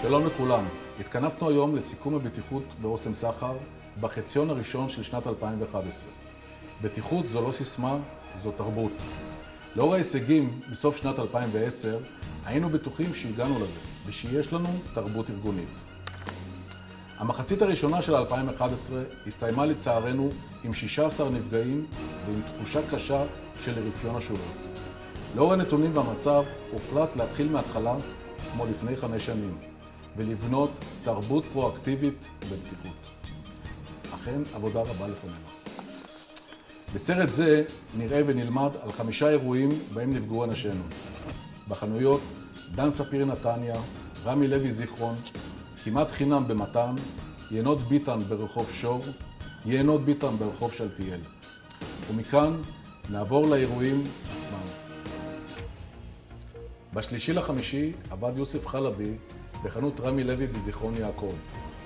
שלום לכולם. התכנסנו היום לסיכום הבטיחות באוסם סחר בחציון הראשון של שנת 2011. בטיחות זו לא סיסמה, זו תרבות. לאור ההישגים בסוף שנת 2010, היינו בטוחים שהגענו לזה, ושיש לנו תרבות ארגונית. המחצית הראשונה של 2011 הסתיימה לצערנו עם 16 נפגעים ועם תחושה קשה של רפיון השורות. לאור הנתונים והמצב, הוחלט להתחיל מההתחלה כמו לפני 5 שנים, ולבנות תרבות פרואקטיבית בבטיחות. אכן, עבודה רבה לפנינו. בסרט זה נראה ונלמד על 5 אירועים בהם נפגעו אנשינו. בחנויות, דן ספיר נתניה, רמי לוי זיכרון, כמעט חינם במתן, יינות ביטן ברחוב שור, יינות ביטן ברחוב שלטיאל. ומכאן נעבור לאירועים עצמם. ב3.5 עבד יוסף חלבי בחנות רמי לוי בזיכרון יעקב.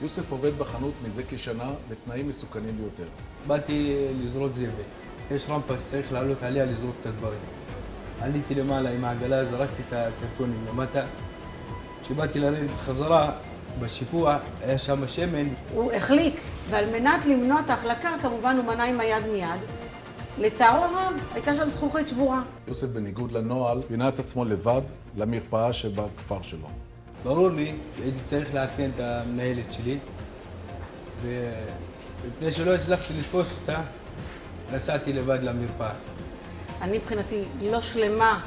יוסף עובד בחנות מזה כשנה בתנאים מסוכנים ביותר. באתי לזרוק זבל. יש רמפה שצריך לעלות עליה לזרוק את הדברים. עליתי למעלה עם העגלה, זרקתי את הקרטונים למטה. כשבאתי לרדת חזרה, בשיפוע היה שם שמן. הוא החליק, ועל מנת למנוע את ההחלקה, כמובן הוא מנע עם היד מיד. לצערו הרב, הייתה שם זכוכית שבורה. יוסף בניגוד לנוהל, פינה את עצמו לבד למרפאה שבכפר שלו. ברור לי שהייתי צריך לעדכן את המנהלת שלי, ומפני שלא הצלחתי לתפוס אותה, נסעתי לבד למרפאה. אני מבחינתי לא שלמה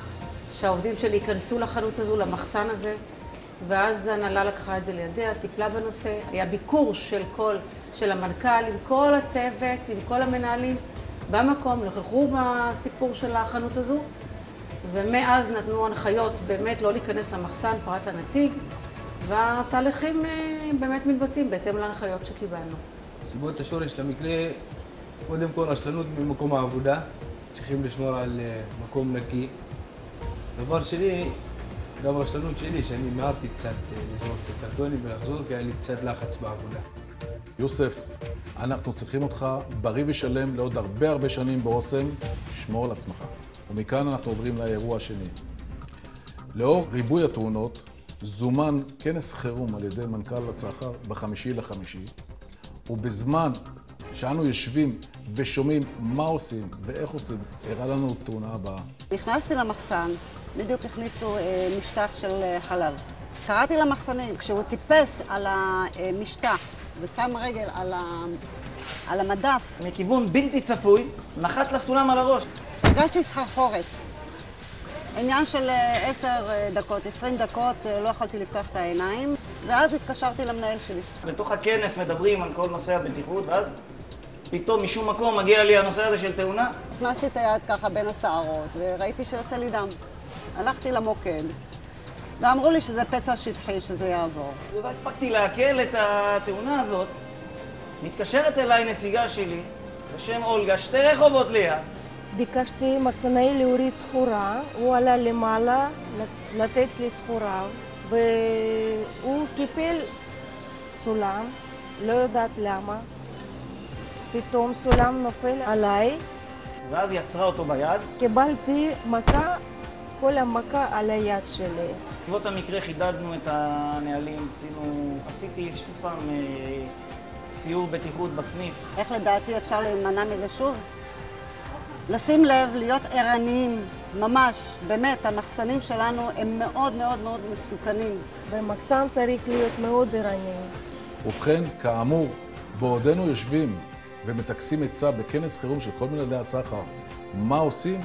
שהעובדים שלי ייכנסו לחנות הזו, למחסן הזה, ואז ההנהלה לקחה את זה לידיה, טיפלה בנושא. היה ביקור של המנכ"ל עם כל הצוות, עם כל המנהלים. במקום נכחו בסיפור של החנות הזו, ומאז נתנו הנחיות באמת לא להיכנס למחסן פרט לנציג, והתהליכים באמת מתבצעים בהתאם להנחיות שקיבלנו. סיבות השורש למקרה, קודם כל רשלנות במקום העבודה, צריכים לשמור על מקום נקי. דבר שני, גם רשלנות שלי, שאני מהרתי קצת לזרוק את הקרטונים ולחזור, כי היה לי קצת לחץ בעבודה. יוסף, אנחנו צריכים אותך בריא ושלם לעוד הרבה שנים באוסם, שמור על עצמך. ומכאן אנחנו עוברים לאירוע השני. לאור ריבוי התאונות, זומן כנס חירום על ידי מנכ"ל הסחר ב5.5, ובזמן שאנו יושבים ושומעים מה עושים ואיך עושים, הראה לנו תאונה הבאה. נכנסתי למחסן, בדיוק הכניסו משטח של חלב. קראתי למחסנים, כשהוא טיפס על המשטח ושם רגל על המדף. מכיוון בלתי צפוי, נחת לסולם על הראש. הרגשתי סחרחורת. עניין של 10 דקות, 20 דקות, לא יכולתי לפתוח את העיניים, ואז התקשרתי למנהל שלי. בתוך הכנס מדברים על כל נושא הבטיחות, ואז פתאום משום מקום מגיע לי הנושא הזה של תאונה. הכנסתי את היד ככה בין השערות, וראיתי שיוצא לי דם. הלכתי למוקד, ואמרו לי שזה פצע שטחי, שזה יעבור. לא הספקתי לעכל את התאונה הזאת. מתקשרת אליי נציגה שלי, בשם אולגה, 2 רחובות ליד. ביקשתי מחסנאי להוריד סחורה, הוא עלה למעלה לתת לי סחורה, והוא קיפל סולם, לא יודעת למה. פתאום סולם נופל עליי. ואז יצרה אותו ביד. קיבלתי מכה, כל המכה על היד שלי. בעקבות המקרה חידדנו את הנהלים, עשיתי שוב פעם סיור בטיחות בסניף. איך לדעתי אפשר להימנע מזה שוב? לשים לב, להיות ערניים, ממש, באמת, המחסנים שלנו הם מאוד מסוכנים. במחסן צריך להיות מאוד ערני. ובכן, כאמור, בעודנו יושבים ומטכסים עצה בכנס חירום של כל מנהלי הסחר, מה עושים?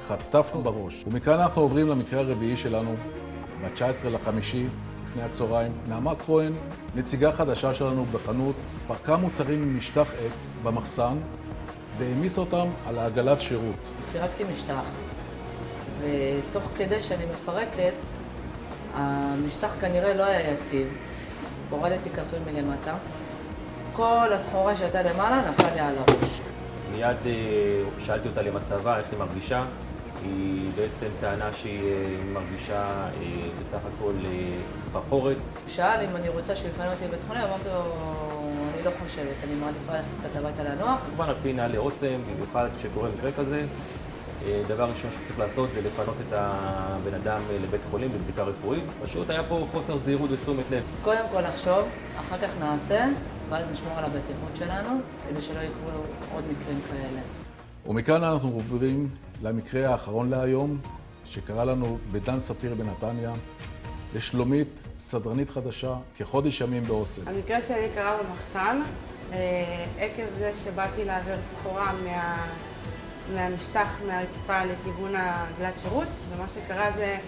חטפנו בראש. ומכאן אנחנו עוברים למקרה הרביעי שלנו, ב19.5, לפני הצהריים. נעמה כהן, נציגה חדשה שלנו בחנות, פרקה מוצרים ממשטח עץ במחסן, והעמיס אותם על העגלת שירות. פירקתי משטח, ותוך כדי שאני מפרקת, המשטח כנראה לא היה יציב. הורדתי קרטון מלמטה. כל הסחורה שהייתה למעלה נפל לי על הראש. מיד שאלתי אותה למצבה, איך היא מרגישה. היא בעצם טענה שהיא מרגישה בסך הכל סחרחורת. שאל אם אני רוצה שיפנה אותי לבית חולים, אמרתי לו, אני לא חושבת, אני מעדיפה ללכת קצת הביתה לנוח. כמובן על פי נהלי אוסם, במיוחד כשקורה מקרה כזה, דבר ראשון שצריך לעשות זה לפנות את הבן אדם לבית חולים לבדיקה רפואית. פשוט היה פה חוסר זהירות ותשומת לב. קודם כל לחשוב, אחר כך נעשה, ואז נשמור על הבטיחות שלנו, כדי שלא יקרו עוד מקרים כאלה. ומכאן אנחנו עוברים למקרה האחרון להיום, שקרה לנו בדן ספיר בנתניה, לשלומית, סדרנית חדשה, כחודש ימים באוסם. המקרה שלי קרה במחסן, עקב זה שבאתי להעביר סחורה מהמשטח, מהרצפה לכיוון הגלת שירות, ומה שקרה זה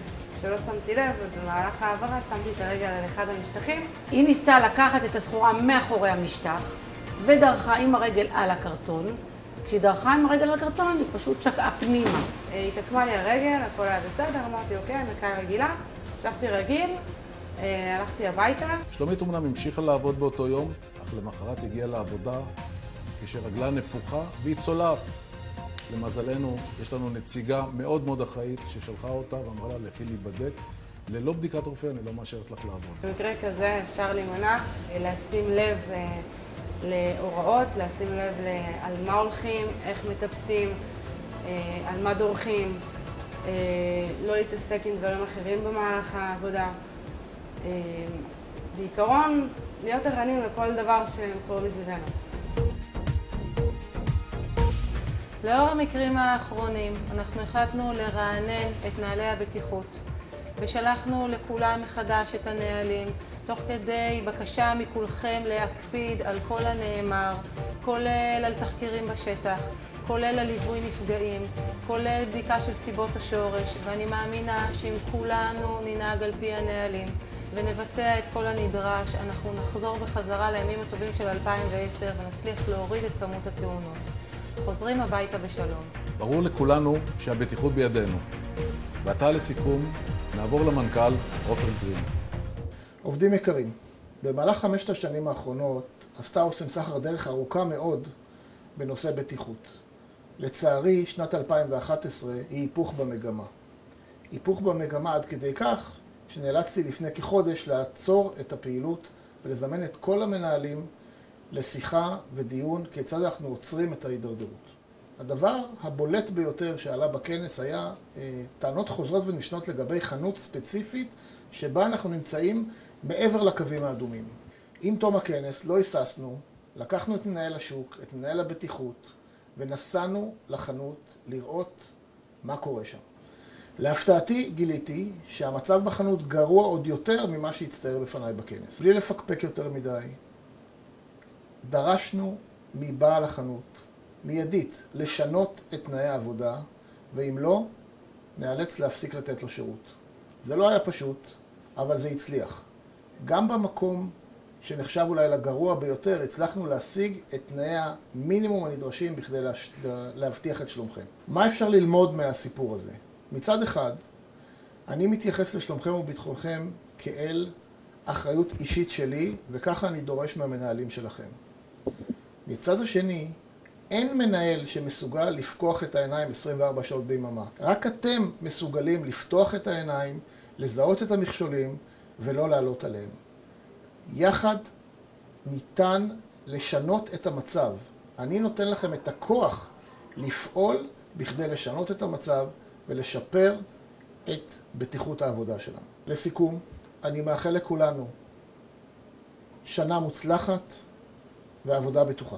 שלא שמתי לב, ובמהלך העברה שמתי את הרגל על אחד המשטחים. היא ניסתה לקחת את הסחורה מאחורי המשטח, ודרכה עם הרגל על הקרטון. כשהיא דרכה עם הרגל על הקרטון, היא פשוט שקעה פנימה. היא תקמה לי הרגל, הכל היה בסדר, אמרתי אוקיי, מקרה רגילה, המשכתי רגיל, הלכתי הביתה. שלומית אומנם המשיכה לעבוד באותו יום, אך למחרת הגיעה לעבודה כשרגלה נפוחה והיא צולעת. למזלנו, יש לנו נציגה מאוד מאוד אחראית ששלחה אותה ואמרה לה לכי להיבדק. ללא בדיקת רופא אני לא מאשרת לך לעבוד. במקרה כזה אפשר להימנע, לשים לב להוראות, לשים לב על מה הולכים, איך מטפסים, על מה דורכים, לא להתעסק עם דברים אחרים במהלך העבודה. בעיקרון, להיות ערניים לכל דבר שקורה מסביבנו. לאור המקרים האחרונים, אנחנו החלטנו לרענן את נהלי הבטיחות ושלחנו לכולם מחדש את הנהלים, תוך כדי בקשה מכולכם להקפיד על כל הנאמר, כולל על תחקירים בשטח, כולל על ליווי נפגעים, כולל בדיקה של סיבות השורש, ואני מאמינה שאם כולנו ננהג על פי הנהלים ונבצע את כל הנדרש, אנחנו נחזור בחזרה לימים הטובים של 2010 ונצליח להוריד את כמות התאונות. חוזרים הביתה בשלום. ברור לכולנו שהבטיחות בידינו. ועתה לסיכום, נעבור למנכ"ל עופר גרין. עובדים יקרים, במהלך 5 השנים האחרונות עשתה אוסם סחר דרך ארוכה מאוד בנושא בטיחות. לצערי, שנת 2011 היא היפוך במגמה. היפוך במגמה עד כדי כך שנאלצתי לפני כחודש לעצור את הפעילות ולזמן את כל המנהלים לשיחה ודיון כיצד אנחנו עוצרים את ההידרדרות. הדבר הבולט ביותר שעלה בכנס היה טענות חוזרות ונשנות לגבי חנות ספציפית שבה אנחנו נמצאים מעבר לקווים האדומים. עם תום הכנס לא היססנו, לקחנו את מנהל השוק, את מנהל הבטיחות, ונסענו לחנות לראות מה קורה שם. להפתעתי גיליתי שהמצב בחנות גרוע עוד יותר ממה שהצטייר בפניי בכנס. בלי לפקפק יותר מדי, דרשנו מבעל החנות מיידית לשנות את תנאי העבודה, ואם לא, נאלץ להפסיק לתת לו שירות. זה לא היה פשוט, אבל זה הצליח. גם במקום שנחשב אולי לגרוע ביותר, הצלחנו להשיג את תנאי המינימום הנדרשים בכדי להבטיח את שלומכם. מה אפשר ללמוד מהסיפור הזה? מצד אחד, אני מתייחס לשלומכם וביטחונכם כאל אחריות אישית שלי, וככה אני דורש מהמנהלים שלכם. מצד השני, אין מנהל שמסוגל לפקוח את העיניים 24 שעות ביממה. רק אתם מסוגלים לפתוח את העיניים, לזהות את המכשולים ולא לעלות עליהם. יחד ניתן לשנות את המצב. אני נותן לכם את הכוח לפעול בכדי לשנות את המצב ולשפר את בטיחות העבודה שלנו. לסיכום, אני מאחל לכולנו שנה מוצלחת ועבודה בטוחה.